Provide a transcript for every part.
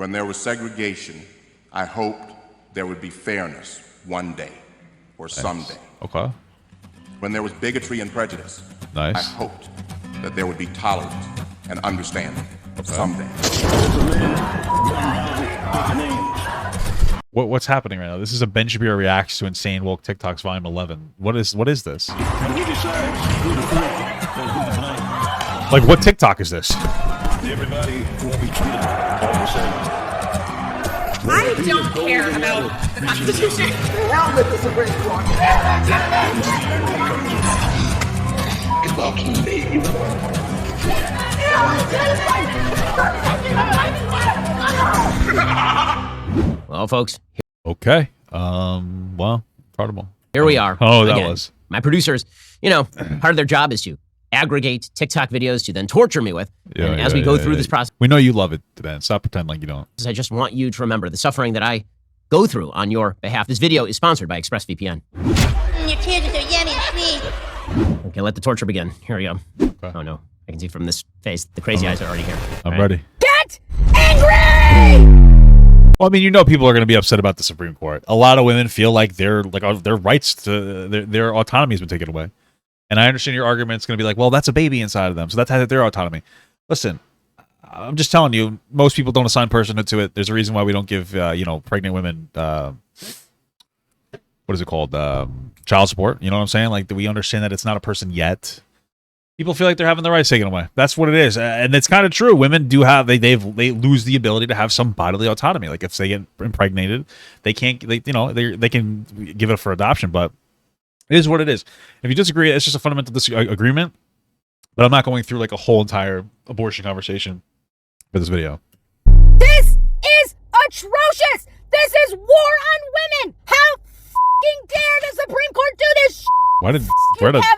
When there was segregation, I hoped there would be fairness one day or someday. Okay. When there was bigotry and prejudice, Nice. I hoped that there would be tolerance and understanding someday. What's happening right now? This is a Ben Shapiro reacts to Insane Woke TikToks Volume 11. What is this? Like, what TikTok is this? Everybody will be treated all the same. I don't care about the Constitution. Hell with the Supreme Court. Fucking baby. Well, folks. Okay. Well, incredible. Here we are. Oh, that again. was. My producers, part of their job is to aggregate TikTok videos to then torture me with. And as we go through this process, we know you love it, Ben. Stop pretending like you don't. I just want you to remember the suffering that I go through on your behalf. This video is sponsored by ExpressVPN. Your kids are yummy and sweet. Okay, let the torture begin. Here we go. Okay. Oh, no. I can see from this face, the crazy eyes are already here. I'm ready. Get angry! Well, I mean, people are going to be upset about the Supreme Court. A lot of women feel like their rights to their autonomy has been taken away. And I understand your argument. It's going to be like, well, that's a baby inside of them, so that's their autonomy. Listen, I'm just telling you, most people don't assign personhood to it. There's a reason why we don't give, pregnant women, what is it called, child support. You know what I'm saying? Like, we understand that it's not a person yet. People feel like they're having their rights taken away. That's what it is, and it's kind of true. Women do have they lose the ability to have some bodily autonomy. Like if they get impregnated, they can't. They can give it for adoption, but it is what it is. If you disagree, it's just a fundamental disagreement. But I'm not going through like a whole entire abortion conversation for this video. This is atrocious! This is war on women! How f***ing dare the Supreme Court do this shit? Where did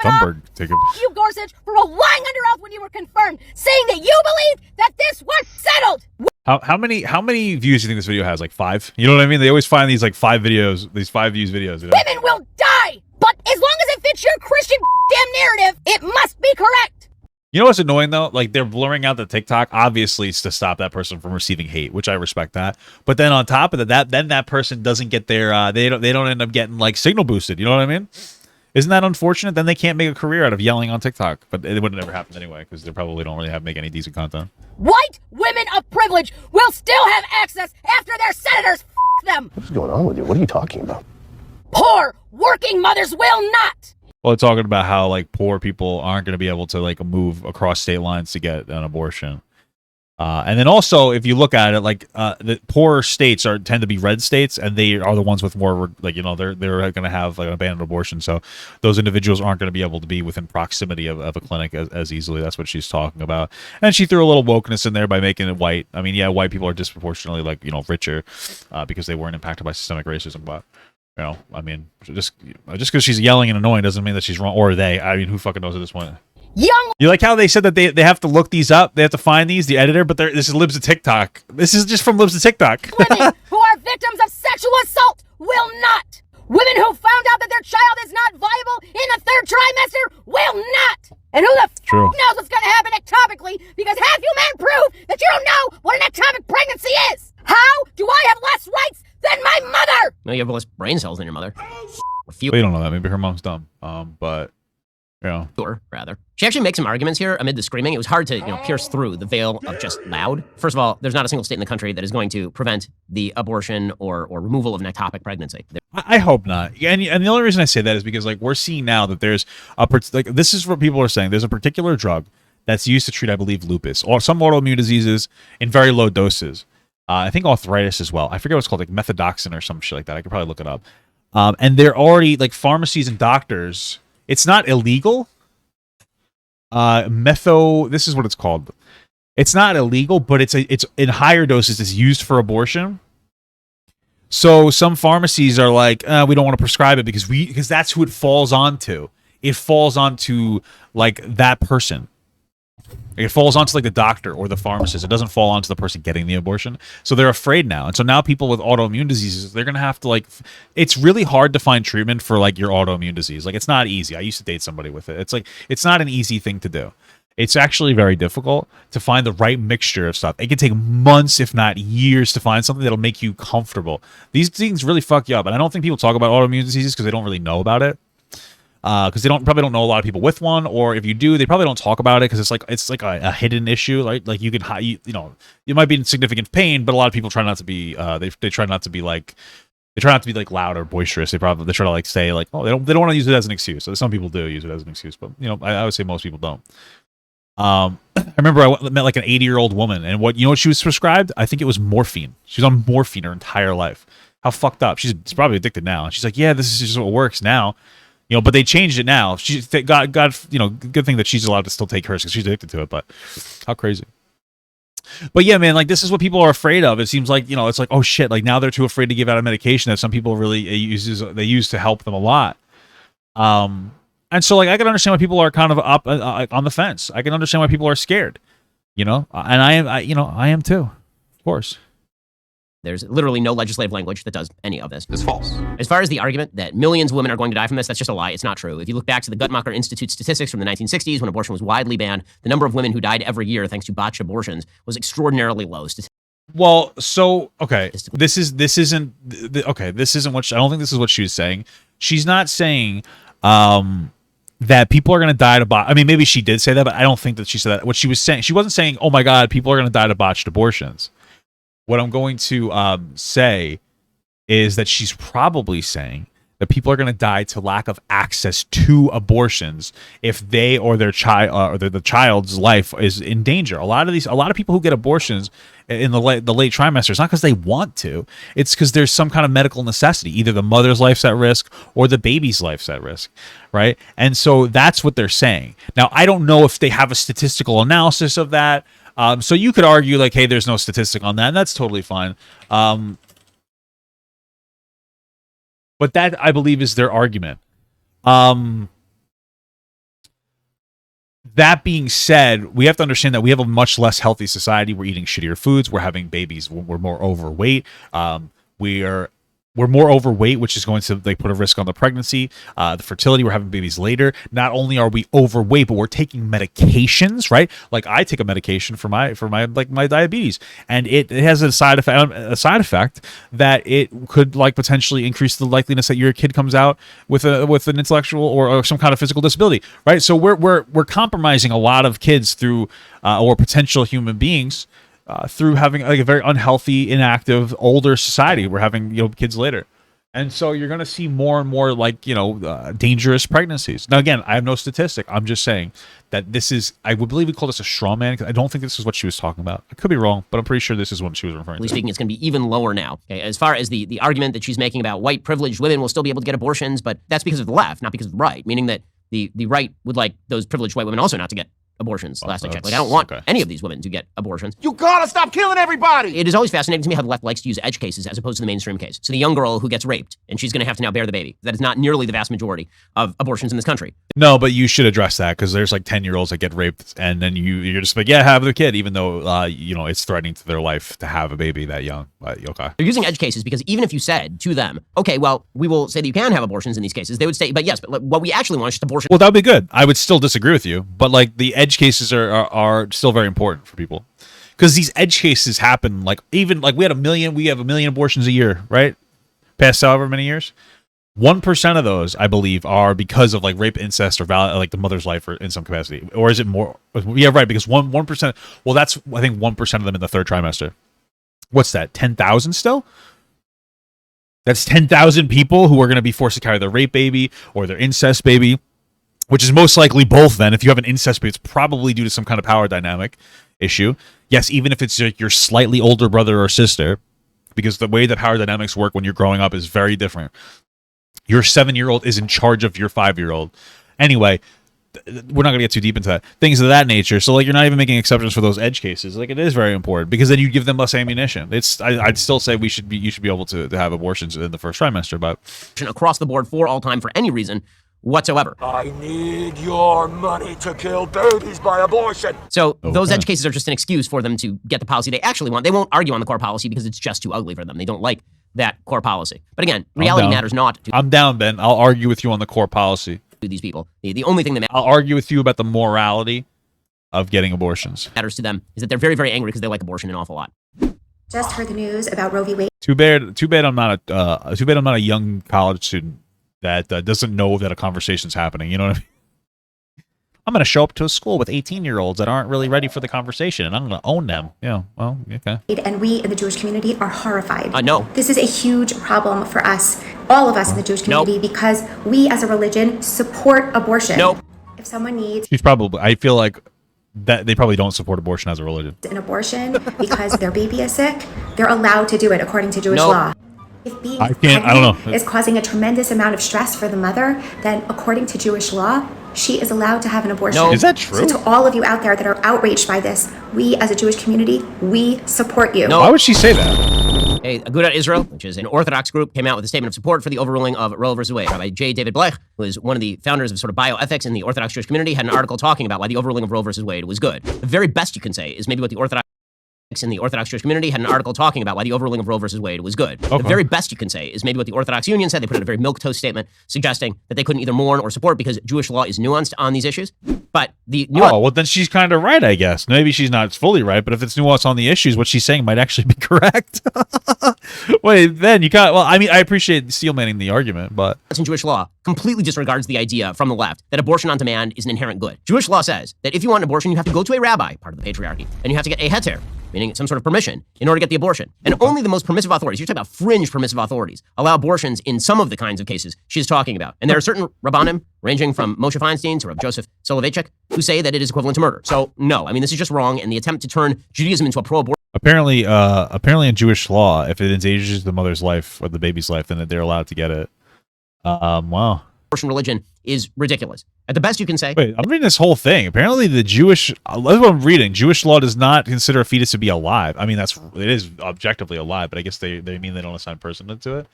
Thunberg take it? You, Gorsuch, for lying under oath when you were confirmed, saying that you believed that this was settled! How many views do you think this video has? Like 5? You know what I mean? They always find these like 5 videos, these 5 views videos. Women will die! But as long as it fits your Christian damn narrative, it must be correct! You know what's annoying though? Like they're blurring out the TikTok, obviously it's to stop that person from receiving hate, which I respect that. But then on top of that person doesn't get their they don't end up getting like signal boosted. You know what I mean? Isn't that unfortunate? Then they can't make a career out of yelling on TikTok. But it would have never happened anyway because they probably don't really make any decent content. White women of privilege will still have access after their senators f*** them. What's going on with you? What are you talking about? Poor working mothers will not. Well, they're talking about how like poor people aren't going to be able to like move across state lines to get an abortion. And then also, if you look at it, like the poorer states tend to be red states, and they are the ones with more, like they're going to have like an abandoned abortion. So those individuals aren't going to be able to be within proximity of a clinic as easily. That's what she's talking about. And she threw a little wokeness in there by making it white. I mean, yeah, white people are disproportionately like richer because they weren't impacted by systemic racism, but. I mean, just because she's yelling and annoying doesn't mean that she's wrong, or they. I mean, who fucking knows at this point? Young. You like how they said that they have to look these up? They have to find these, the editor, but this is Libs of TikTok. This is just from Libs of TikTok. Women who are victims of sexual assault will not. Women who found out that their child is not viable in the 3rd trimester will not. And who the f*** knows what's going to happen ectopically, because have you men prove that you don't know what an ectopic pregnancy is? How do I have less rights than my mother? No, you have less brain cells than your mother. Well, you don't know that. Maybe her mom's dumb. But Sure, rather. She actually makes some arguments here amid the screaming. It was hard to, pierce through the veil of just loud. First of all, there's not a single state in the country that is going to prevent the abortion or removal of an ectopic pregnancy. I hope not. And the only reason I say that is because like we're seeing now that there's this is what people are saying. There's a particular drug that's used to treat, I believe, lupus or some autoimmune diseases in very low doses. I think arthritis as well. I forget what it's called, like methodoxin or some shit like that. I could probably look it up. And they're already like pharmacies and doctors. It's not illegal. This is what it's called. It's not illegal, but it's in higher doses. It's used for abortion. So some pharmacies are like, we don't want to prescribe it because that's who it falls onto. It falls onto like that person. It falls onto like the doctor or the pharmacist. It doesn't fall onto the person getting the abortion. So they're afraid now. And so now people with autoimmune diseases, they're going to have to like, it's really hard to find treatment for like your autoimmune disease. Like it's not easy. I used to date somebody with it. It's like, it's not an easy thing to do. It's actually very difficult to find the right mixture of stuff. It can take months, if not years, to find something that'll make you comfortable. These things really fuck you up, and I don't think people talk about autoimmune diseases because they don't really know about it. Because they probably don't know a lot of people with one, or if you do, they probably don't talk about it because it's like a hidden issue. Like you can you know, you might be in significant pain, but a lot of people try not to be. They try not to be like. They try not to be like loud or boisterous. They try to like say like, oh, they don't want to use it as an excuse. So some people do use it as an excuse, but you know, I would say most people don't. I remember I met like an 80-year-old woman, and what she was prescribed? I think it was morphine. She was on morphine her entire life. How fucked up. She's probably addicted now. She's like, yeah, this is just what works now. You know, but they changed it now. God, you know, good thing that she's allowed to still take hers because she's addicted to it. But how crazy. But yeah, man, like this is what people are afraid of. It seems like, you know, it's like, oh shit, like now they're too afraid to give out a medication that some people really use to help them a lot. And so like I can understand why people are kind of up on the fence. I can understand why people are scared, you know, and I am too, of course. There's literally no legislative language that does any of this. It's false. As far as the argument that millions of women are going to die from this, that's just a lie. It's not true. If you look back to the Guttmacher Institute statistics from the 1960s, when abortion was widely banned, the number of women who died every year thanks to botched abortions was extraordinarily low. Well, so okay, this isn't what I don't think this is what she was saying. She's not saying that people are going to die to I mean, maybe she did say that, but I don't think that she said that. What she was saying, she wasn't saying, oh my God, people are going to die to botched abortions. What I'm going to say is that she's probably saying that people are going to die to lack of access to abortions if they or their child or the child's life is in danger. A lot of people who get abortions in the late trimester, it's not because they want to. It's because there's some kind of medical necessity. Either the mother's life's at risk or the baby's life's at risk, right? And so that's what they're saying. Now, I don't know if they have a statistical analysis of that. So you could argue like, hey, there's no statistic on that, and that's totally fine. But that, I believe, is their argument. That being said, we have to understand that we have a much less healthy society. We're eating shittier foods. We're having babies. We're more overweight. We're more overweight, which is going to put a risk on the pregnancy, the fertility. We're having babies later. Not only are we overweight, but we're taking medications, right? Like I take a medication for my diabetes, and it has a side effect that it could like potentially increase the likeliness that your kid comes out with an intellectual or some kind of physical disability, right? So we're compromising a lot of kids through or potential human beings. Through having like a very unhealthy, inactive, older society. We're having kids later, and so you're going to see more and more like dangerous pregnancies. Now, again, I have no statistic. I'm just saying that this is. I would believe we call this a straw man because I don't think this is what she was talking about. I could be wrong, but I'm pretty sure this is what she was referring to. Speaking, it's going to be even lower now. Okay? As far as the argument that she's making about white privileged women will still be able to get abortions, but that's because of the left, not because of the right. Meaning that the right would like those privileged white women also not to get abortions. Last I checked, like I don't want any of these women to get abortions. You gotta stop killing everybody! It is always fascinating to me how the left likes to use edge cases as opposed to the mainstream case. So the young girl who gets raped and she's going to have to now bear the baby. That is not nearly the vast majority of abortions in this country. No, but you should address that because there's like 10-year-olds that get raped, and then you're just like, yeah, have the kid, even though it's threatening to their life to have a baby that young. Okay. They're using edge cases because even if you said to them, okay, well, we will say that you can have abortions in these cases, they would say, but yes, but what we actually want is just abortion. Well, that would be good. I would still disagree with you, but like the edge cases are still very important for people because these edge cases happen like even like we have a million abortions a year, right? Past however many years. 1% of those, I believe, are because of like rape, incest, or like the mother's life, or in some capacity, or is it more? Yeah, right. Because 1%. Well, that's I think 1% of them in the third trimester. What's that? 10,000 still? That's 10,000 people who are going to be forced to carry their rape baby or their incest baby, which is most likely both. Then, if you have an incest baby, it's probably due to some kind of power dynamic issue. Yes, even if it's your slightly older brother or sister, because the way that power dynamics work when you're growing up is very different. Your 7-year-old is in charge of your 5-year-old. Anyway, we're not going to get too deep into that. Things of that nature. So, like, you're not even making exceptions for those edge cases. Like, it is very important because then you give them less ammunition. I'd still say you should be able to have abortions in the first trimester, but across the board for all time for any reason whatsoever. I need your money to kill babies by abortion. So those edge cases are just an excuse for them to get the policy they actually want. They won't argue on the core policy because it's just too ugly for them. They don't like that core policy. But again, reality matters not to I'm down, Ben. I'll argue with you on the core policy. these people. The only thing that I'll argue with you about the morality of getting abortions. Matters to them is that they're very, very angry because they like abortion an awful lot. Just heard the news about Roe v. Wade. Too bad I'm not a young college student that doesn't know that a conversation's happening. You know what I mean? I'm going to show up to a school with 18-year-olds that aren't really ready for the conversation, and I'm going to own them. Yeah, well, okay. And we in the Jewish community are horrified. No. This is a huge problem for us, all of us in the Jewish community, because we as a religion support abortion. Nope. If someone needs I feel like that they probably don't support abortion as a religion. an abortion because their baby is sick, they're allowed to do it according to Jewish law. If being pregnant is causing a tremendous amount of stress for the mother, then according to Jewish law, she is allowed to have an abortion. Is that true? So to all of you out there that are outraged by this, we as a Jewish community, we support you. Why would she say that? Hey, Agudat Israel, which is an Orthodox group, came out with a statement of support for the overruling of Roe versus Wade. Rabbi J. David Blech, who is one of the founders of sort of bioethics in the Orthodox Jewish community, had an article talking about why the overruling of Roe versus Wade was good. The very best you can say is maybe what the Orthodox in the Orthodox Jewish community had an article talking about why the overruling of Roe versus Wade was good. Okay. The very best you can say is maybe what the Orthodox Union said. They put out a very milquetoast statement suggesting that they couldn't either mourn or support because Jewish law is nuanced on these issues. But the nuance... Oh, well, then she's kind of right, I guess. Maybe she's not fully right, but if it's nuanced on the issues, what she's saying might actually be correct. Wait, then you can't... Well, I mean, I appreciate steel manning the argument, but... in Jewish law completely disregards the idea from the left that abortion on demand is an inherent good. Jewish law says that if you want an abortion, you have to go to a rabbi, part of the patriarchy, and you have to get a heter, meaning some sort of permission, in order to get the abortion. And only the most permissive authorities, you're talking about fringe permissive authorities, allow abortions in some of the kinds of cases she's talking about. And there are certain rabbanim, ranging from Moshe Feinstein to Rav Joseph Soloveitchik, who say that it is equivalent to murder. So no, I mean, this is just wrong, and the attempt to turn Judaism into a pro-abortion... Apparently in Jewish law, if it endangers the mother's life or the baby's life, then they're allowed to get it. Wow. Abortion religion is ridiculous. At the best you can say... Wait, I'm reading this whole thing. Apparently the Jewish... That's what I'm reading. Jewish law does not consider a fetus to be alive. I mean, it is objectively alive, but I guess they mean they don't assign personhood to it.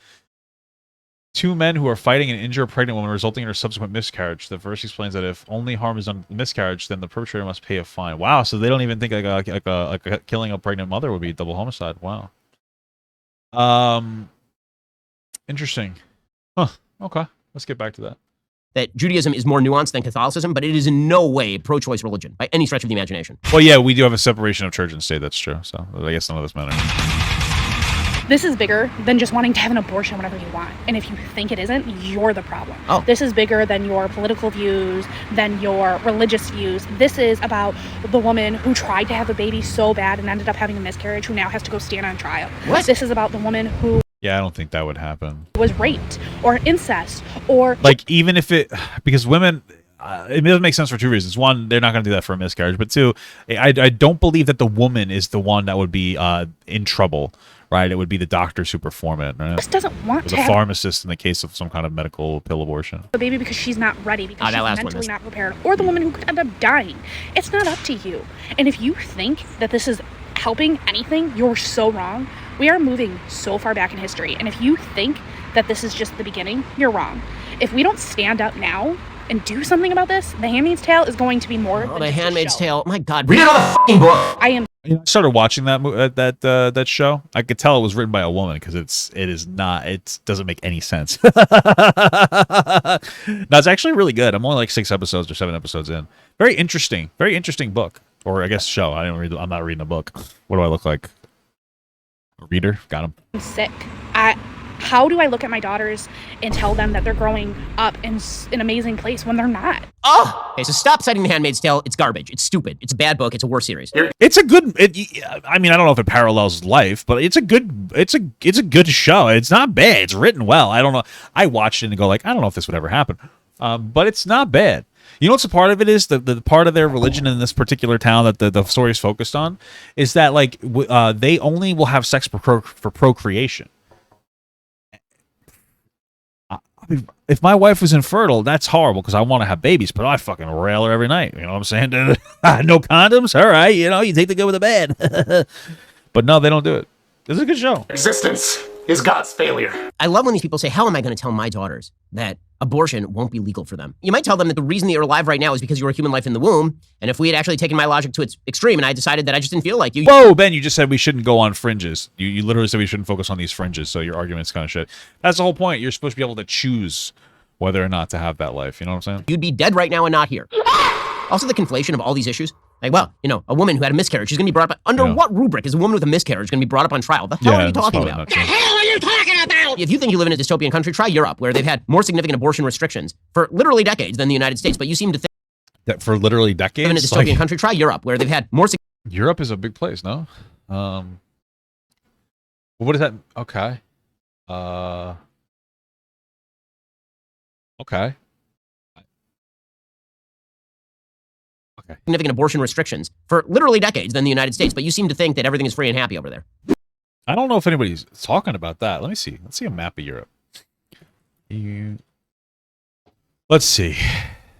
Two men who are fighting and injure a pregnant woman resulting in her subsequent miscarriage. The verse explains that if only harm is done in miscarriage, then the perpetrator must pay a fine. Wow, so they don't even think like killing a pregnant mother would be double homicide. Wow. Interesting. Huh. Okay, let's get back to that. That Judaism is more nuanced than Catholicism, but it is in no way a pro-choice religion by any stretch of the imagination. Well, yeah, we do have a separation of church and state. That's true. So I guess none of this matters. This is bigger than just wanting to have an abortion whenever you want. And if you think it isn't, you're the problem. Oh. This is bigger than your political views, than your religious views. This is about the woman who tried to have a baby so bad and ended up having a miscarriage, who now has to go stand on trial. What? This is about the woman who... Yeah, I don't think that would happen. ...was raped, or incest, or... Like, even if it... Because women... it doesn't make sense for two reasons. One, they're not going to do that for a miscarriage. But two, I don't believe that the woman is the one that would be in trouble, right? It would be the doctors who perform it, right? Just doesn't want or to the have pharmacist in the case of some kind of medical pill abortion. the baby because she's not ready, because that last she's one mentally is- not prepared, or the woman who could end up dying. It's not up to you. And if you think that this is helping anything, you're so wrong. We are moving so far back in history. And if you think that this is just the beginning, you're wrong. If we don't stand up now and do something about this, The Handmaid's Tale is going to be more than The just a Handmaid's show. Tale. My God, read another fucking book. I am I started watching that show. I could tell it was written by a woman because it doesn't make any sense. No, it's actually really good. I'm only like 6 episodes or 7 episodes in. Very interesting book, or I guess show. I'm not reading a book. What do I look like? A reader? Got him. sick. How do I look at my daughters and tell them that they're growing up in an amazing place when they're not? Oh! Okay, so stop citing The Handmaid's Tale. It's garbage. It's stupid. It's a bad book. It's a worse series. It's a good. I mean, I don't know if it parallels life, but it's a good show. It's not bad. It's written well. I don't know. I watched it and go like, I don't know if this would ever happen, but it's not bad. You know what's a part of it is the part of their religion in this particular town that the story is focused on is that like they only will have sex for procreation. If my wife was infertile, that's horrible because I want to have babies, but I fucking rail her every night. You know what I'm saying? No condoms? All right. You know, you take the good with the bad. But no, they don't do it. This is a good show. Existence is God's failure. I love when these people say, how am I going to tell my daughters that abortion won't be legal for them? You might tell them that the reason that you're alive right now is because you were a human life in the womb. And if we had actually taken my logic to its extreme and I decided that I just didn't feel like you... Whoa, Ben, you just said we shouldn't go on fringes. You literally said we shouldn't focus on these fringes, so your argument's kind of shit. That's the whole point. You're supposed to be able to choose whether or not to have that life. You know what I'm saying? You'd be dead right now and not here. Also, the conflation of all these issues Like, well, you know, a woman who had a miscarriage, she's going to be brought up. Under what rubric is a woman with a miscarriage going to be brought up on trial? The hell are you talking about? The hell are you talking about? If you think you live in a dystopian country, try Europe, where they've had more significant abortion restrictions for literally decades than the United States. But you seem to think that for literally decades. Live in a dystopian country, try Europe, where they've had more. Europe is a big place, no? What is that? Okay. Okay. Significant abortion restrictions for literally decades than the United States, but you seem to think that everything is free and happy over there. I don't know if anybody's talking about that. Let me see. Let's see a map of Europe. Let's see.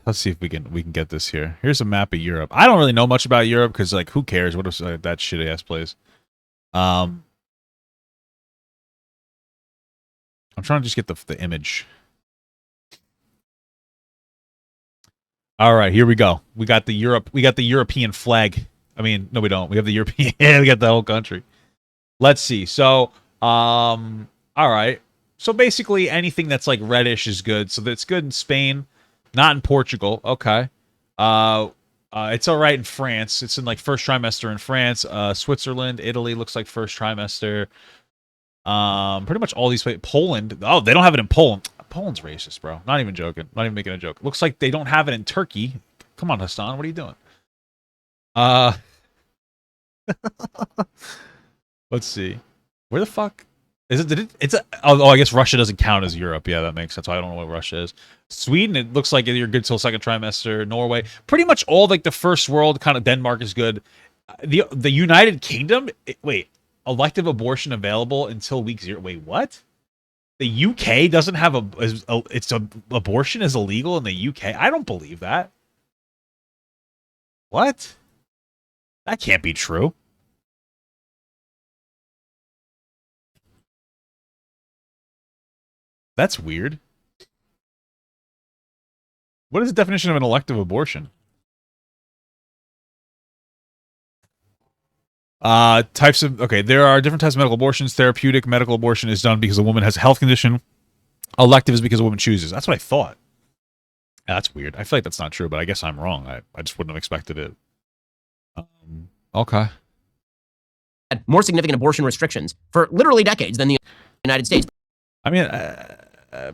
Let's see if we can get this here. Here's a map of Europe. I don't really know much about Europe because, like, who cares? What if that shitty ass place? I'm trying to just get the image. All right, here we go. We got the European flag. I mean, no, we don't. We have the European. Yeah, we got the whole country. Let's see. So, all right. So basically, anything that's like reddish is good. So that's good in Spain, not in Portugal. Okay. It's all right in France. It's in like first trimester in France. Switzerland, Italy looks like first trimester. Pretty much all these places. Poland. Oh, they don't have it in Poland. Poland's racist, bro. Not even joking. Not even making a joke. Looks like they don't have it in Turkey. Come on, Hassan. What are you doing? Let's see. Where the fuck is it? I guess Russia doesn't count as Europe. Yeah, that makes sense. I don't know what Russia is. Sweden, it looks like you're good till second trimester. Norway, pretty much all like the first world. Kind of Denmark is good. The United Kingdom. Wait, elective abortion available until week 0. Wait, what? The UK doesn't have abortion is illegal in the UK. I don't believe that. What? That can't be true. That's weird. What is the definition of an elective abortion? Types of, okay, there are different types of medical abortions. Therapeutic medical abortion is done because a woman has a health condition. Elective is because a woman chooses. That's what I thought. Yeah, that's weird. I feel like that's not true, but I guess I'm wrong. I just wouldn't have expected it. Okay. More significant abortion restrictions for literally decades than the United States. I mean,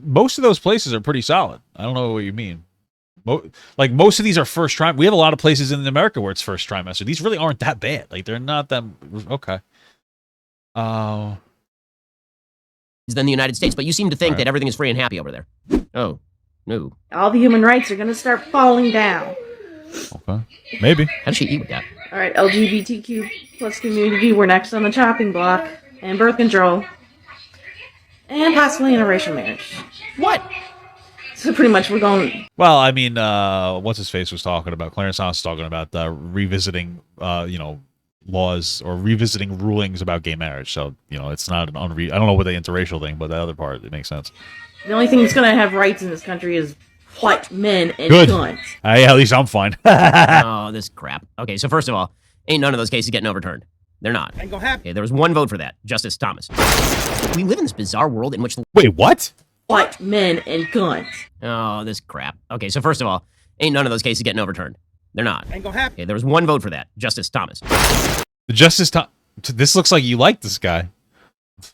most of those places are pretty solid. I don't know what you mean. Like, most of these are first trimester. We have a lot of places in America where it's first trimester. These really aren't that bad. Like, they're not that... Okay. Than the United States, but you seem to think that everything is free and happy over there. Oh, no. All the human rights are going to start falling down. Okay. Maybe. How does she eat with that? All right, LGBTQ plus community, we're next on the chopping block. And birth control. And possibly interracial marriage. What? So pretty much we're going... Well, I mean, what's-his-face was talking about, Clarence Thomas was talking about revisiting, laws or revisiting rulings about gay marriage. So, it's not an I don't know what the interracial thing, but the other part, it makes sense. The only thing that's going to have rights in this country is white men and guns. At least I'm fine. Oh, this crap. Okay, so first of all, ain't none of those cases getting overturned. They're not. Ain't gonna happen. Okay, there was one vote for that. Justice Thomas. We live in this bizarre world in which... Wait, what? White men and guns. Oh, this crap. Okay, so first of all, ain't none of those cases getting overturned. They're not. Ain't gonna happen. Okay, there was one vote for that. Justice Thomas. The Justice Thomas... This looks like you like this guy.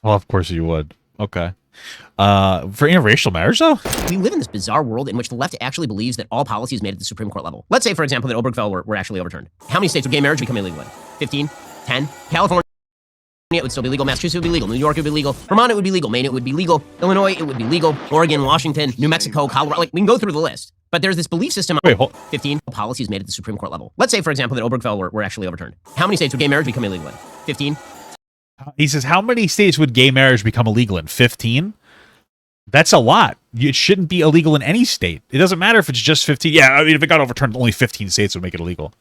Well, of course you would. Okay. For interracial marriage, though? We live in this bizarre world in which the left actually believes that all policy is made at the Supreme Court level. Let's say, for example, that Obergefell were actually overturned. How many states would gay marriage become illegal in? 15? 10? California, it would still be legal. Massachusetts would be legal. New York would be legal. Vermont, it would be legal. Maine, it would be legal. Illinois, it would be legal. Oregon, Washington, New Mexico, Colorado. Like, we can go through the list. But there's this belief system. Wait, 15 policies made at the Supreme Court level. Let's say, for example, that Obergefell were actually overturned. How many states would gay marriage become illegal in? 15? He says, how many states would gay marriage become illegal in? 15? That's a lot. It shouldn't be illegal in any state. It doesn't matter if it's just 15. Yeah, I mean, if it got overturned, only 15 states would make it illegal.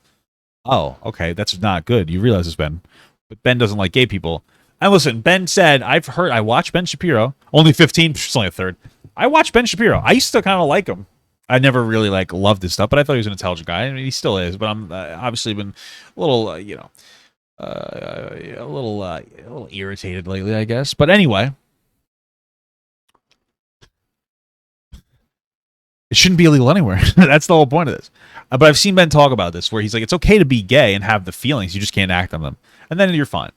Oh, okay. That's not good. You realize this, Ben. But Ben doesn't like gay people. And listen, Ben said, I watched Ben Shapiro. Only 15. It's only a third. I watched Ben Shapiro. I used to kind of like him. I never really loved his stuff, but I thought he was an intelligent guy. I mean, he still is. But I'm obviously been a little, a little irritated lately, I guess. But anyway. It shouldn't be illegal anywhere. That's the whole point of this. But I've seen men talk about this where he's like, it's okay to be gay and have the feelings. You just can't act on them. And then you're fine.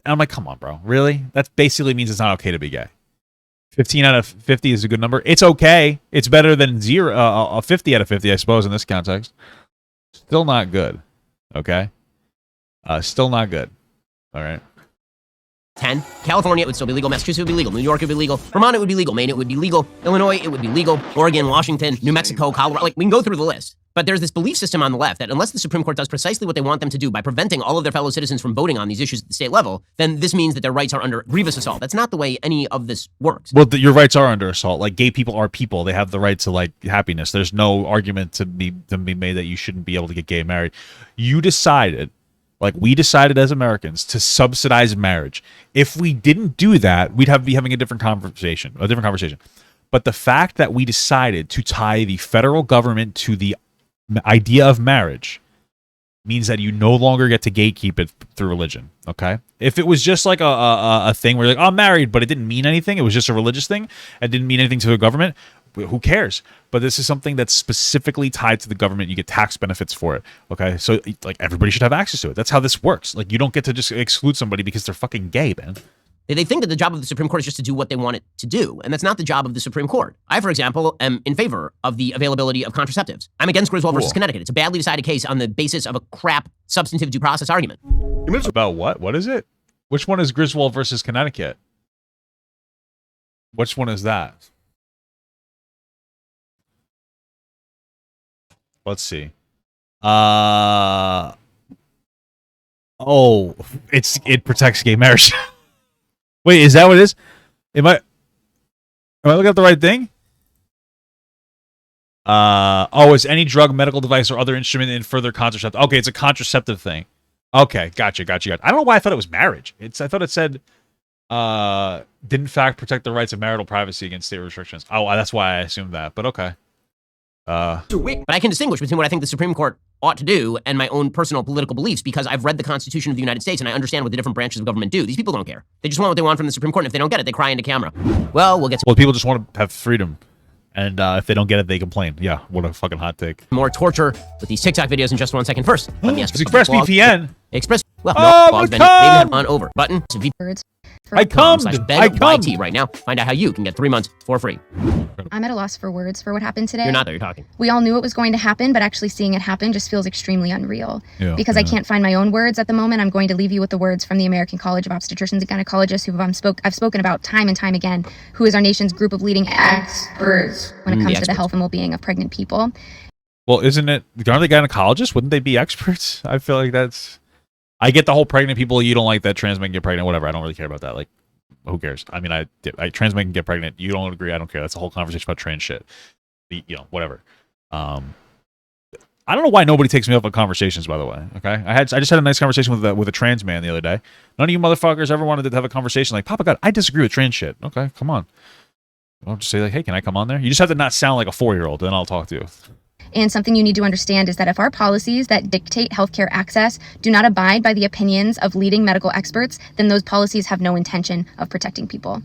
And I'm like, come on, bro. Really? That basically means it's not okay to be gay. 15 out of 50 is a good number. It's okay. It's better than 50 out of 50, I suppose, in this context. Still not good. Okay? Still not good. All right. 10. California, it would still be legal. Massachusetts would be legal. New York would be legal. Vermont, it would be legal. Maine, it would be legal. Illinois, it would be legal. Oregon, Washington, New Mexico, Colorado. Like, we can go through the list. But there's this belief system on the left that unless the Supreme Court does precisely what they want them to do by preventing all of their fellow citizens from voting on these issues at the state level, then this means that their rights are under grievous assault. That's not the way any of this works. Well, your rights are under assault. Like, gay people are people. They have the right to, like, happiness. There's no argument to be made that you shouldn't be able to get gay married. You decided, like we decided as Americans, to subsidize marriage. If we didn't do that, we'd be having a different conversation. But the fact that we decided to tie the federal government to the idea of marriage means that you no longer get to gatekeep it through religion. Okay, if it was just like a thing where you're like, oh, I'm married, but it didn't mean anything, it was just a religious thing, it didn't mean anything to the government, who cares? But this is something that's specifically tied to the government. You get tax benefits for it. Okay, so like everybody should have access to it. That's how this works. Like, you don't get to just exclude somebody because they're fucking gay, man. They think that the job of the Supreme Court is just to do what they want it to do, and that's not the job of the Supreme Court. I, for example, am in favor of the availability of contraceptives. I'm against Griswold versus Connecticut. It's a badly decided case on the basis of a crap substantive due process argument. About what? What is it? Which one is Griswold versus Connecticut? Which one is that? Let's see. Oh, it protects gay marriage. Wait, is that what it is? Am I looking at the right thing? It's any drug, medical device, or other instrument in further contraceptive. Okay, it's a contraceptive thing. Okay, gotcha. I don't know why I thought it was marriage. I thought it said did in fact protect the rights of marital privacy against state restrictions. Oh, that's why I assumed that. But okay. But I can distinguish between what I think the Supreme Court ought to do and my own personal political beliefs because I've read the Constitution of the United States and I understand what the different branches of government do. These people don't care. They just want what they want from the Supreme Court, and if they don't get it, they cry into camera. Well, people just want to have freedom. And if they don't get it, they complain. Yeah, what a fucking hot take. More torture with these TikTok videos in just 1 second. First, let me ask you. ExpressVPN. Well, no, blog's been maybe on over. Button. I come right now. Find out how you can get 3 months for free. I'm at a loss for words for what happened today. You're not, though. You're talking. We all knew it was going to happen, but actually seeing it happen just feels extremely unreal. I can't find my own words at the moment, I'm going to leave you with the words from the American College of Obstetricians and Gynecologists, who I've spoken about time and time again, who is our nation's group of leading experts when it comes to the health and well-being of pregnant people. Well, aren't they gynecologists? Wouldn't they be experts? I feel like I get the whole pregnant people. You don't like that trans men get pregnant, whatever. I don't really care about that. Like, who cares? I mean, trans men can get pregnant. You don't agree. I don't care. That's a whole conversation about trans shit. Whatever. I don't know why nobody takes me up on conversations, by the way. Okay. I just had a nice conversation with a trans man the other day. None of you motherfuckers ever wanted to have a conversation like, Papa God, I disagree with trans shit. Okay, come on. I'll just say like, hey, can I come on there? You just have to not sound like a 4-year-old, then I'll talk to you. And something you need to understand is that if our policies that dictate healthcare access do not abide by the opinions of leading medical experts, then those policies have no intention of protecting people.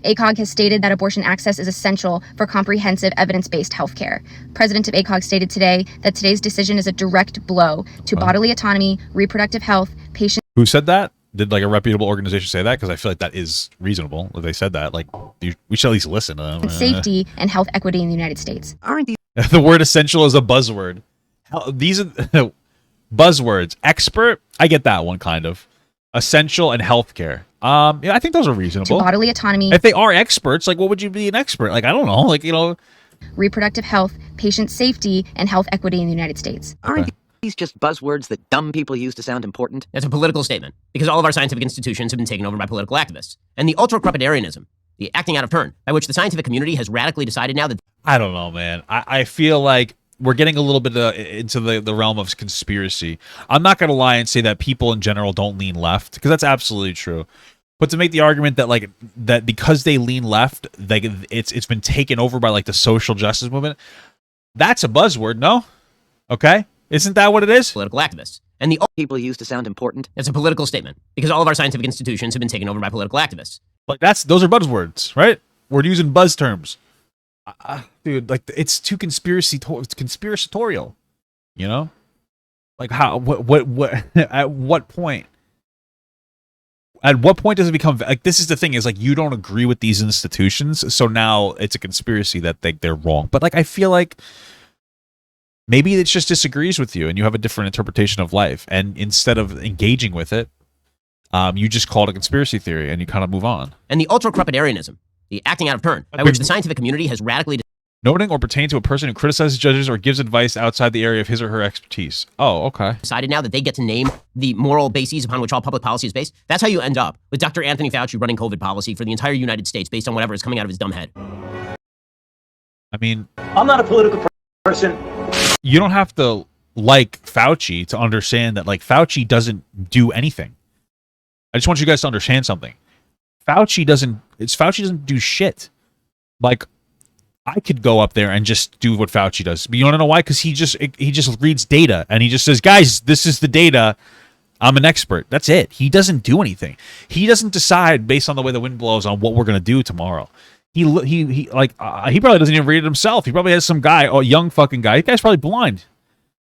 ACOG has stated that abortion access is essential for comprehensive evidence-based healthcare. President of ACOG stated today that today's decision is a direct blow to bodily autonomy, reproductive health, patient... Who said that? Did like a reputable organization say that? Because I feel like that is reasonable. If they said that, like, we should at least listen to them. Safety and health equity in the United States. Aren't these... The word essential is a buzzword. These are buzzwords. Expert, I get that one kind of. Essential and healthcare. Yeah, I think those are reasonable. To bodily autonomy. If they are experts, like, what would you be an expert? Like, I don't know. Like, reproductive health, patient safety, and health equity in the United States. Aren't these just buzzwords that dumb people use to sound important? That's a political statement because all of our scientific institutions have been taken over by political activists. And the ultra-crepidarianism, the acting out of turn, by which the scientific community has radically decided now that... I don't know, man. I feel like we're getting a little bit into the realm of conspiracy. I'm not going to lie and say that people in general don't lean left, because that's absolutely true. But to make the argument that because they lean left, it's been taken over by like the social justice movement, that's a buzzword, no? Okay? Isn't that what it is? Political activists. And the people use to sound important. That's a political statement because all of our scientific institutions have been taken over by political activists. Like those are buzzwords, right? We're using buzz terms. Dude, like it's too conspiratorial, you know? Like how what at what point? At what point does it become like this is the thing is like you don't agree with these institutions, so now it's a conspiracy that they're wrong. But like I feel like maybe it just disagrees with you and you have a different interpretation of life, and instead of engaging with it, you just call it a conspiracy theory and you kind of move on. And the ultra-crepidarianism, the acting out of turn, by which the scientific community has radically noting or pertain to a person who criticizes judges or gives advice outside the area of his or her expertise. Oh, okay. Decided now that they get to name the moral bases upon which all public policy is based. That's how you end up with Dr. Anthony Fauci running COVID policy for the entire United States based on whatever is coming out of his dumb head. I mean, I'm not a political person. You don't have to like Fauci to understand that like Fauci doesn't do anything. I just want you guys to understand something. Fauci doesn't do shit. Like I could go up there and just do what Fauci does. But you want to know why? Because he just reads data and he just says, guys, this is the data. I'm an expert. That's it. He doesn't do anything. He doesn't decide based on the way the wind blows on what we're going to do tomorrow. He probably doesn't even read it himself. He probably has some guy, a young fucking guy. That guy's probably blind.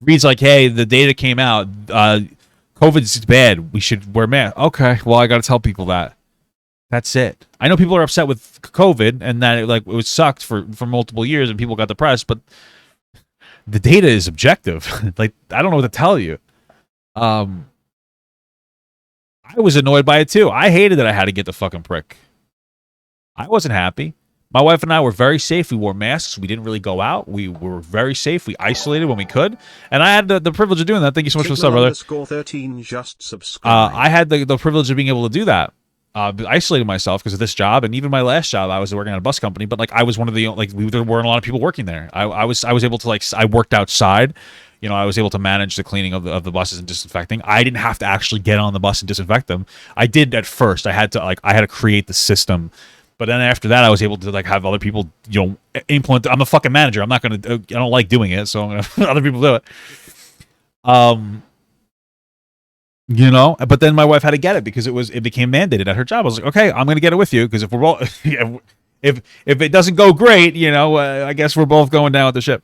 Reads like, hey, the data came out. COVID's bad. We should wear masks. Okay, well, I got to tell people that. That's it. I know people are upset with COVID and that it was sucked for multiple years and people got depressed, but the data is objective. Like I don't know what to tell you. I was annoyed by it too. I hated that I had to get the fucking prick. I wasn't happy. My wife and I were very safe. We wore masks. We didn't really go out. We were very safe. We isolated when we could. And I had the privilege of doing that. Thank you so much for the sub, brother. _13 just subscribe. I had the privilege of being able to do that. Isolated myself because of this job, and even my last job, I was working at a bus company. But like, I was one of the there weren't a lot of people working there. I was able to I worked outside. You know, I was able to manage the cleaning of the buses and disinfecting. I didn't have to actually get on the bus and disinfect them. I did at first. I had to create the system, but then after that, I was able to have other people implement. I'm a fucking manager. I'm not gonna. I don't like doing it, so I'm gonna let other people do it. But then my wife had to get it because it became mandated at her job. I was like, okay, I'm going to get it with you because if we're both, if it doesn't go great, I guess we're both going down with the ship.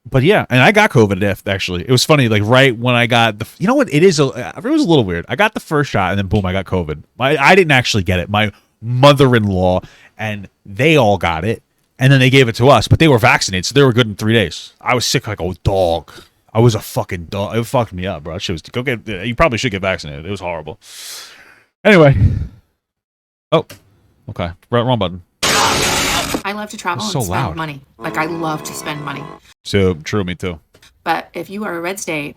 But yeah, and I got COVID actually. It was funny, like right when I got the, it was a little weird. I got the first shot and then boom, I got COVID. I didn't actually get it. My mother-in-law and they all got it, and then they gave it to us, but they were vaccinated, so they were good in 3 days. I was sick like a dog. I was a fucking dog. It fucked me up, bro. You probably should get vaccinated. It was horrible. Anyway. Oh, okay. Wrong button. I love to travel and spend money. Like, I love to spend money. So, true, me too. But if you are a red state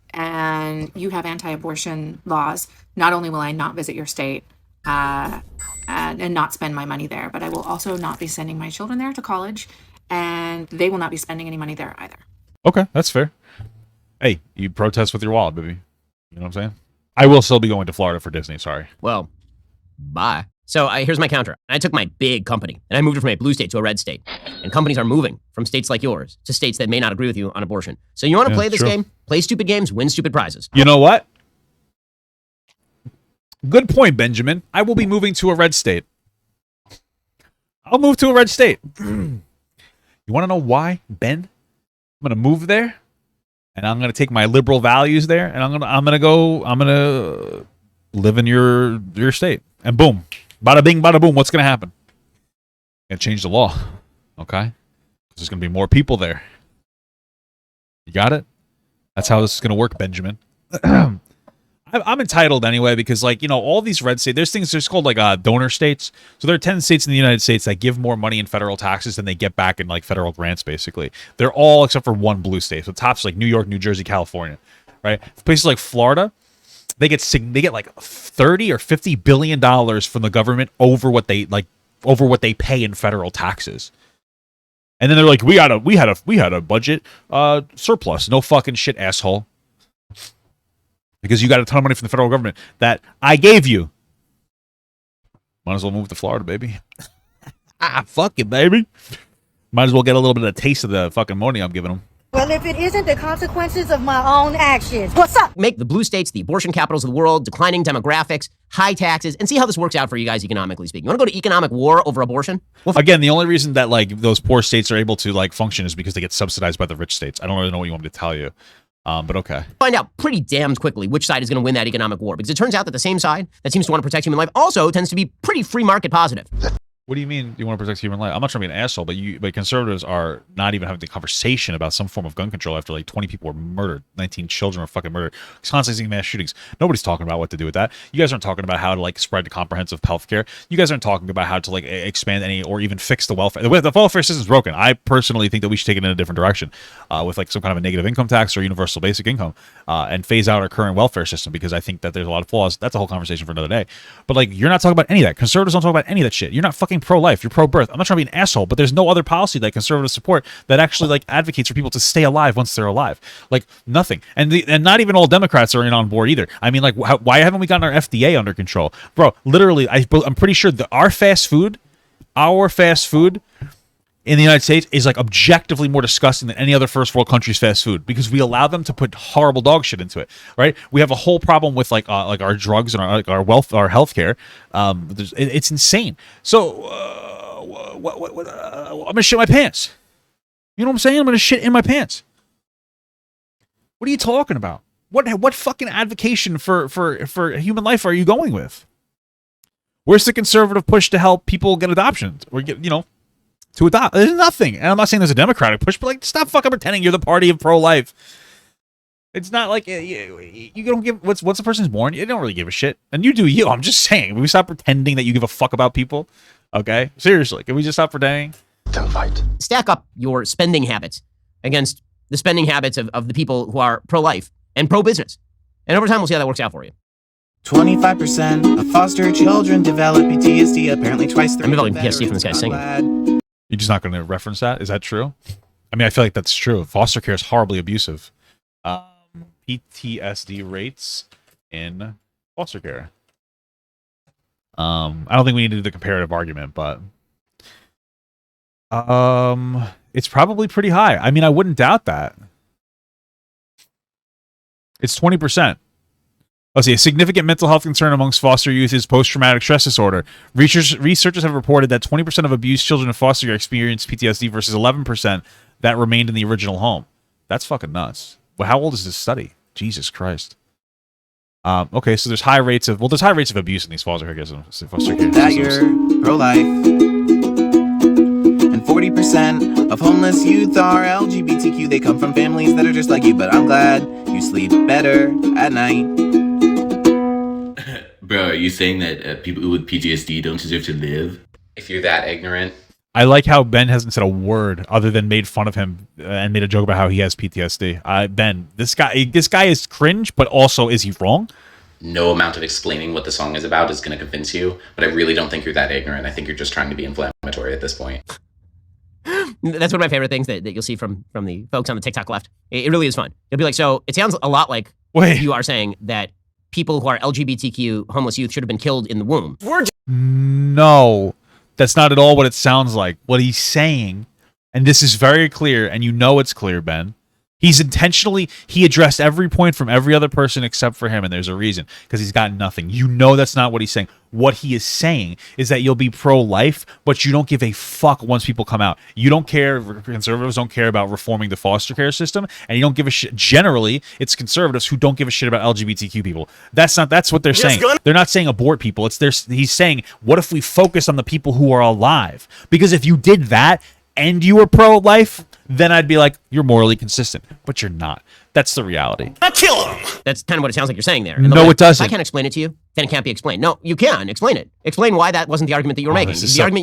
and you have anti-abortion laws, not only will I not visit your state and not spend my money there, but I will also not be sending my children there to college, and they will not be spending any money there either. Okay, that's fair. Hey, you protest with your wallet, baby. You know what I'm saying? I will still be going to Florida for Disney, sorry. Well, bye. So here's my counter. I took my big company and I moved it from a blue state to a red state. And companies are moving from states like yours to states that may not agree with you on abortion. So you want to play this game? Play stupid games, win stupid prizes. You know what? Good point, Benjamin. I will be moving to a red state. I'll move to a red state. You want to know why, Ben? I'm gonna move there, and I'm gonna take my liberal values there, and I'm gonna live in your state, and boom, bada bing, bada boom. What's gonna happen? Gonna change the law, okay? There's gonna be more people there. You got it? That's how this is gonna work, Benjamin. I'm entitled anyway because, all these red states, there's things there's called donor states. So there are 10 states in the United States that give more money in federal taxes than they get back in federal grants. Basically, they're all except for one blue state. So tops New York, New Jersey, California, right? Places like Florida, they get like $30 or $50 billion from the government over what they pay in federal taxes. And then they're like, we had a budget surplus. No fucking shit, asshole. Because you got a ton of money from the federal government that I gave you. Might as well move to Florida, baby. Fuck it, baby. Might as well get a little bit of a taste of the fucking money I'm giving them. Well, if it isn't the consequences of my own actions, what's up? Make the blue states the abortion capitals of the world, declining demographics, high taxes, and see how this works out for you guys economically speaking. You want to go to economic war over abortion? Well, again, the only reason that like those poor states are able to like function is because they get subsidized by the rich states. I don't really know what you want me to tell you, but okay. Find out pretty damned quickly which side is going to win that economic war, because it turns out that the same side that seems to want to protect human life also tends to be pretty free market positive. What do you mean you want to protect human life? I'm not trying to be an asshole, but conservatives are not even having the conversation about some form of gun control after like 20 people were murdered, 19 children were fucking murdered, constantly seeing mass shootings. Nobody's talking about what to do with that. You guys aren't talking about how to like spread comprehensive health care. You guys aren't talking about how to like expand any or even fix the welfare. The welfare system is broken. I personally think that we should take it in a different direction with like some kind of a negative income tax or universal basic income and phase out our current welfare system because I think that there's a lot of flaws. That's a whole conversation for another day. But like you're not talking about any of that. Conservatives don't talk about any of that shit. You're not fucking pro-life. You're pro-birth. I'm not trying to be an asshole, but there's no other policy that conservatives support that actually like advocates for people to stay alive once they're alive. Like nothing, and not even all Democrats are in on board either. I mean, like, why haven't we gotten our FDA under control, bro? Literally, I'm pretty sure that our fast food in the United States is like objectively more disgusting than any other first world country's fast food because we allow them to put horrible dog shit into it. Right? We have a whole problem with like our drugs and our healthcare. It's insane. So. I'm gonna shit my pants. You know what I'm saying? I'm gonna shit in my pants. What are you talking about? What fucking advocation for human life are you going with? Where's the conservative push to help people get adoptions or get to adopt? There's nothing. And I'm not saying there's a Democratic push, but like stop fucking pretending you're the party of pro-life. It's not like you don't give once a person's born, you don't really give a shit, and you do you. I'm just saying, we stop pretending that you give a fuck about people. Okay, seriously, can we just stop pretending? Don't fight. Stack up your spending habits against the spending habits of the people who are pro-life and pro-business, and over time we'll see how that works out for you. 25% of foster children develop PTSD. Apparently, twice the. I'm developing PTSD from this guy singing. You're just not going to reference that? Is that true? I mean, I feel like that's true. Foster care is horribly abusive. PTSD rates in foster care. I don't think we need to do the comparative argument, but it's probably pretty high. I mean, I wouldn't doubt that. It's 20%. Let's see. A significant mental health concern amongst foster youth is post-traumatic stress disorder. Researchers have reported that 20% of abused children in foster care experience PTSD versus 11% that remained in the original home. That's fucking nuts. Well, how old is this study? Jesus Christ. Okay, so there's high rates of abuse in these foster care systems. That you're pro-life. And 40% of homeless youth are LGBTQ. They come from families that are just like you, but I'm glad you sleep better at night. Bro, are you saying that people with PTSD don't deserve to live? If you're that ignorant. I like how Ben hasn't said a word other than made fun of him and made a joke about how he has PTSD. Ben, this guy is cringe, but also is he wrong? No amount of explaining what the song is about is going to convince you, but I really don't think you're that ignorant. I think you're just trying to be inflammatory at this point. That's one of my favorite things that you'll see from the folks on the TikTok left. It really is fun. You'll be like, so it sounds a lot like you are saying that people who are LGBTQ homeless youth should have been killed in the womb. No. That's not at all what it sounds like. What he's saying, and this is very clear, and you know it's clear, Ben. He addressed every point from every other person except for him, and there's a reason, because he's got nothing. You know that's not what he's saying. What he is saying is that you'll be pro-life, but you don't give a fuck once people come out. You don't care, conservatives don't care about reforming the foster care system, and you don't give a shit. Generally, it's conservatives who don't give a shit about LGBTQ people. That's what they're saying. They're not saying abort people. He's saying, what if we focus on the people who are alive? Because if you did that, and you were pro-life, then I'd be like, you're morally consistent. But you're not. That's the reality. Kill him! That's kind of what it sounds like you're saying there. No, it doesn't. If I can't explain it to you, then it can't be explained. No, you can. Explain it. Explain why that wasn't the argument that you were making.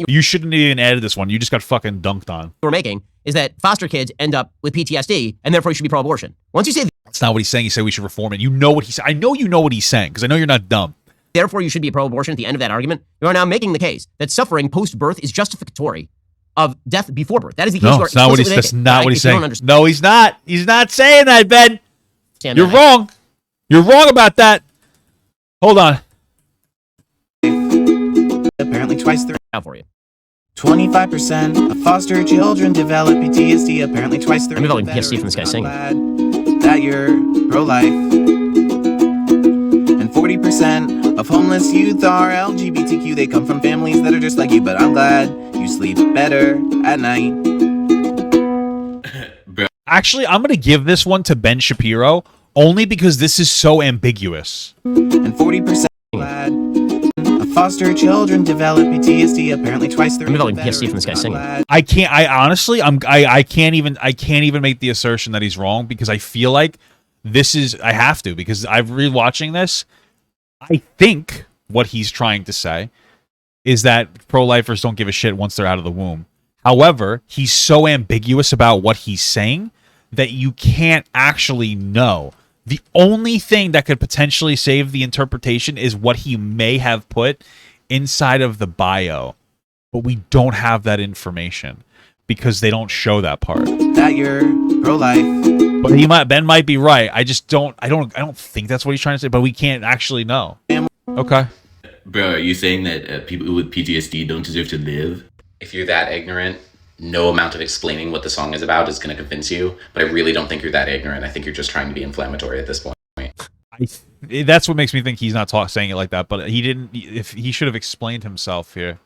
You shouldn't even added this one. You just got fucking dunked on. You were making is that foster kids end up with PTSD, and therefore you should be pro-abortion. Once you say that's not what he's saying. He said we should reform it. You know what he's saying. I know you know what he's saying, because I know you're not dumb. Therefore, you should be pro-abortion at the end of that argument. You are now making the case that suffering post-birth is justificatory of death before birth. That is the case. No, that's not what he's saying. No, he's not. He's not saying that, Ben. You're wrong. You're wrong about that. Hold on. Apparently twice the out for you. 25% of foster children develop PTSD, apparently twice the rate. I'm developing of PTSD from this guy veterans. singing. I'm glad that you're pro-life. And 40% of homeless youth are LGBTQ. They come from families that are just like you, but I'm glad you sleep better at night. Actually, I'm going to give this one to Ben Shapiro only because this is so ambiguous. And 40% glad of foster children develop PTSD, apparently twice the rate. I'm developing of PTSD from this guy veterans. singing. I can't. I honestly, I can't even make the assertion that he's wrong because I feel like this is. I have to because I've rewatching this. I think what he's trying to say is that pro-lifers don't give a shit once they're out of the womb. However, he's so ambiguous about what he's saying that you can't actually know. The only thing that could potentially save the interpretation is what he may have put inside of the bio. But we don't have that information because they don't show that part. That you're pro-life. But Ben might be right. I just don't I don't think that's what he's trying to say, but we can't actually know. Okay. Bro, are you saying that people with PTSD don't deserve to live? If you're that ignorant, no amount of explaining what the song is about is going to convince you, but I really don't think you're that ignorant. I think you're just trying to be inflammatory at this point. That's what makes me think he's not saying it like that, but he didn't. If he should have explained himself here.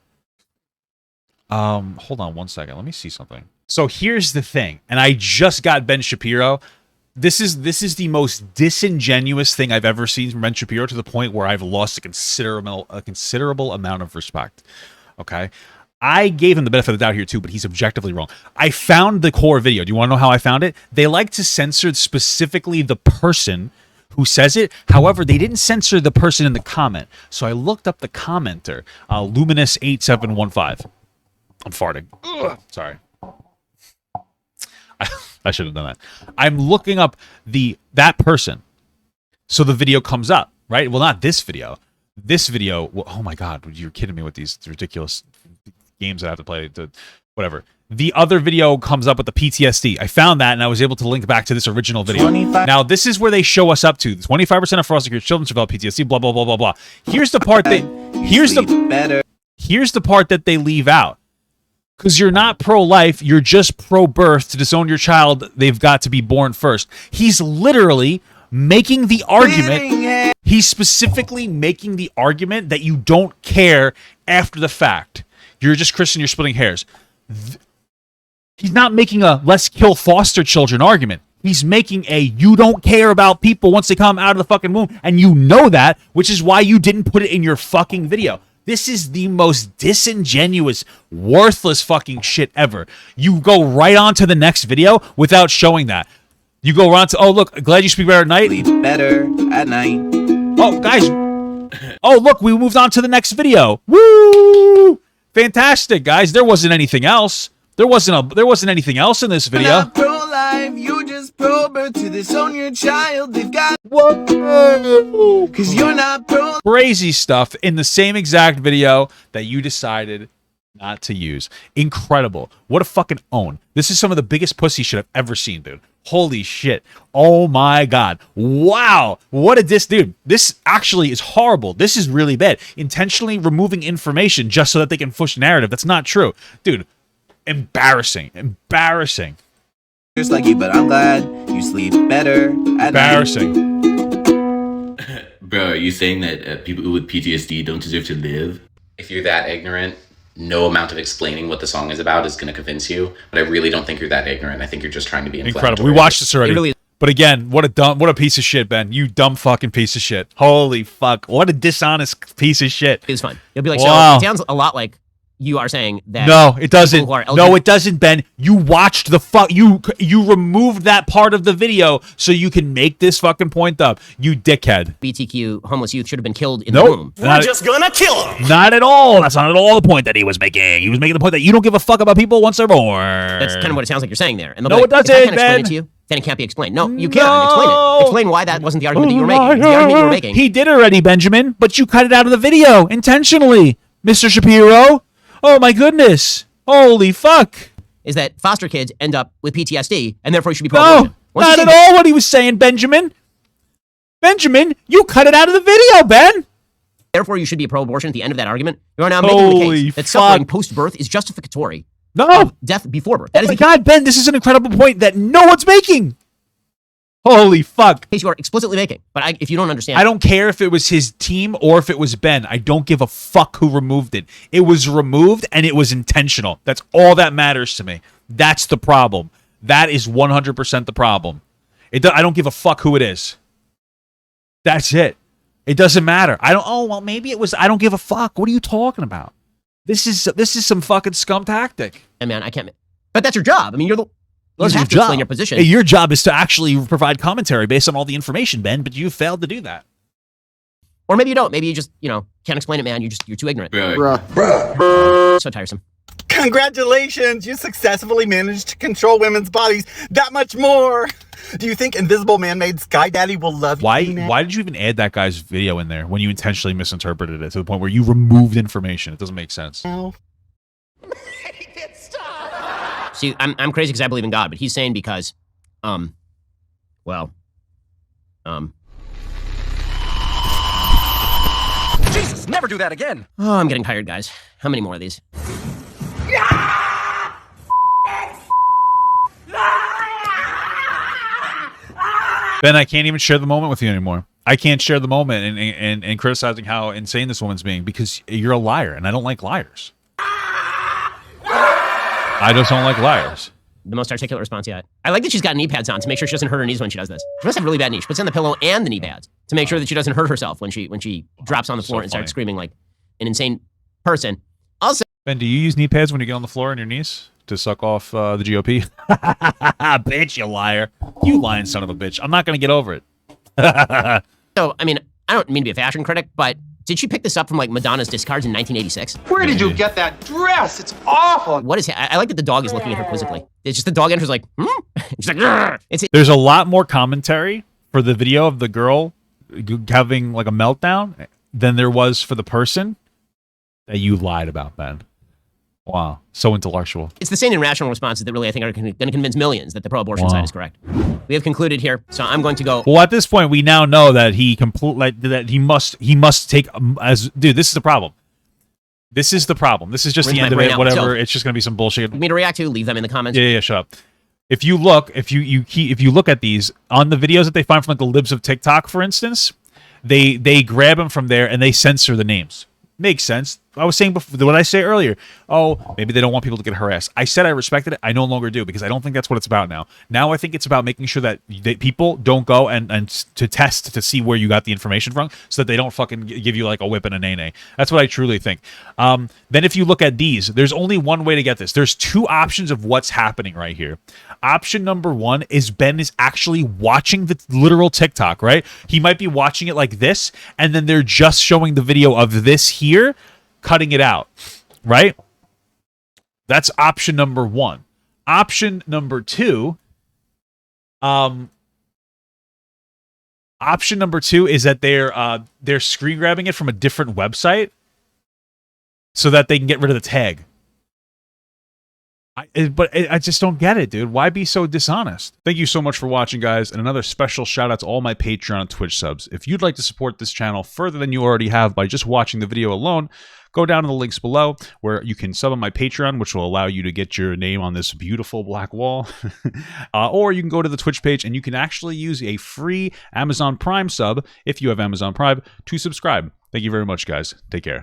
Hold on one second. Let me see something. So here's the thing, and I just got Ben Shapiro. This is the most disingenuous thing I've ever seen from Ben Shapiro to the point where I've lost a considerable amount of respect. Okay. I gave him the benefit of the doubt here too, but he's objectively wrong. I found the core video. Do you want to know how I found it? They like to censor specifically the person who says it. However, they didn't censor the person in the comment. So I looked up the commenter, Luminous8715. I'm farting. Ugh, sorry. I should have done that. I'm looking up that person. So the video comes up, right? Well, not this video. This video, well, oh my God, you're kidding me with these ridiculous games that I have to play, whatever. The other video comes up with the PTSD. I found that, and I was able to link back to this original video. 25. Now, this is where they show us up to. 25% of foster children develop PTSD, blah, blah, blah, blah, blah. Here's the part that... Here's the part that they leave out. Because you're not pro-life, you're just pro-birth. To disown your child, they've got to be born first. He's literally making the argument... He's specifically making the argument that you don't care after the fact. You're just Christian, you're splitting hairs. He's not making a let's kill foster children argument. He's making a you don't care about people once they come out of the fucking womb, and you know that, which is why you didn't put it in your fucking video. This is the most disingenuous, worthless fucking shit ever. You go right on to the next video without showing that. You go on to, oh, look, glad you speak better at night. Sleep better at night. Oh, guys. Oh, look, we moved on to the next video. Woo! Fantastic, guys. There wasn't anything else. There wasn't anything else in this video. You're not pro-life, you're just pro-birth. To disown your child, they've got... Whoa! Because you're not pro... Crazy stuff in the same exact video that you decided not to use. Incredible. What a fucking own. This is some of the biggest pussy shit I've ever seen, dude. Holy shit. Oh my God. Wow. What a dude. This actually is horrible. This is really bad. Intentionally removing information just so that they can push narrative. That's not true. Dude, embarrassing. Embarrassing. Just like you, but I'm glad you sleep better at Embarrassing. night. Bro, are you saying that people with PTSD don't deserve to live? If you're that ignorant, no amount of explaining what the song is about is going to convince you, but I really don't think you're that ignorant. I think you're just trying to be inflammatory. Incredible. We watched this already. But again, what a piece of shit, Ben. You dumb fucking piece of shit. Holy fuck. What a dishonest piece of shit. It's fine. You'll be like, wow. So it sounds a lot like you are saying that. No, it doesn't. No, it doesn't, Ben. You watched the you removed that part of the video so you can make this fucking point up. You dickhead. BTQ homeless youth should have been killed in the womb. We're just gonna kill them. Not at all. That's not at all the point that he was making. He was making the point that you don't give a fuck about people once they're born. That's kind of what it sounds like you're saying there. And no, it doesn't, if I can't explain Ben. it to you, then it can't be explained. No, you can. Explain it. Explain why that wasn't the argument that you were making. It's the argument you were making. He did already, Benjamin, but you cut it out of the video intentionally, Mr. Shapiro. Oh my goodness. Holy fuck. Is that foster kids end up with PTSD and therefore you should be pro-abortion. No, not at all what he was saying, Benjamin. Benjamin, you cut it out of the video, Ben. therefore you should be pro-abortion at the end of that argument, you are now making the case that suffering post-birth is justificatory of death before birth. That is God, Ben, this is an incredible point that no one's making. Holy fuck. Case you are explicitly making. But if you don't understand. I don't care if it was his team or if it was Ben. I don't give a fuck who removed it. It was removed and it was intentional. That's all that matters to me. That's the problem. That is 100% the problem. I don't give a fuck who it is. That's it. It doesn't matter. Maybe it was. I don't give a fuck. What are you talking about? This is some fucking scum tactic. Hey, man, I can't. But that's your job. I mean, you have to explain your position. Hey, your job is to actually provide commentary based on all the information, Ben, but you failed to do that. Or maybe you don't. Maybe you just, can't explain it, man. You're too ignorant. So tiresome. Congratulations! You successfully managed to control women's bodies that much more! Do you think Invisible Man-Made Sky Daddy will love you? Why did you even add that guy's video in there when you intentionally misinterpreted it to the point where you removed information? It doesn't make sense. No. See, I'm crazy because I believe in God, but he's saying because, Jesus, never do that again! Oh, I'm getting tired, guys. How many more of these? Ben, I can't even share the moment with you anymore. I can't share the moment and criticizing how insane this woman's being because you're a liar, and I don't like liars. I just don't like liars. The most articulate response yet. I like that she's got knee pads on to make sure she doesn't hurt her knees when she does this. She must have really bad knees. She puts on the pillow and the knee pads to make sure that she doesn't hurt herself when she drops on the floor and starts screaming like an insane person. Also, Ben, do you use knee pads when you get on the floor on your knees to suck off the GOP? Bitch, you liar. You lying son of a bitch. I'm not going to get over it. So, I mean, I don't mean to be a fashion critic, but did she pick this up from like Madonna's discards in 1986? Where did you get that dress? It's awful. What is I like that the dog is looking at her quizzically. It's just the dog enters like, She's like, There's a lot more commentary for the video of the girl having like a meltdown than there was for the person that you lied about, Ben. Wow, so intellectual. It's the same irrational responses that really I think are going to convince millions that the pro-abortion side is correct. We have concluded here, so I'm going to go. Well, at this point, we now know that he he must take as dude. This is the problem. This is the problem. This is just the end of it. Whatever. So, it's just going to be some bullshit. For me to react to, leave them in the comments. Yeah, shut up. If you look, if you look at these on the videos that they find from like the libs of TikTok, for instance, they grab them from there and they censor the names. Makes sense. I was saying before, what did I say earlier? Oh, maybe they don't want people to get harassed. I said I respected it. I no longer do because I don't think that's what it's about now. Now I think it's about making sure that people don't go and to test to see where you got the information from so that they don't fucking give you like a whip and a nay-nay. That's what I truly think. Then if you look at these, there's only one way to get this. There's two options of what's happening right here. Option number one is Ben is actually watching the literal TikTok, right? He might be watching it like this, and then they're just showing the video of this here, cutting it out, right? That's option number one. Option number two, is that they're screen grabbing it from a different website so that they can get rid of the tag. I just don't get it, dude. Why be so dishonest? Thank you so much for watching, guys, and another special shout out to all my Patreon and Twitch subs. If you'd like to support this channel further than you already have by just watching the video alone, go down to the links below where you can sub on my Patreon, which will allow you to get your name on this beautiful black wall. Or you can go to the Twitch page and you can actually use a free Amazon Prime sub, if you have Amazon Prime, to subscribe. Thank you very much, guys. Take care.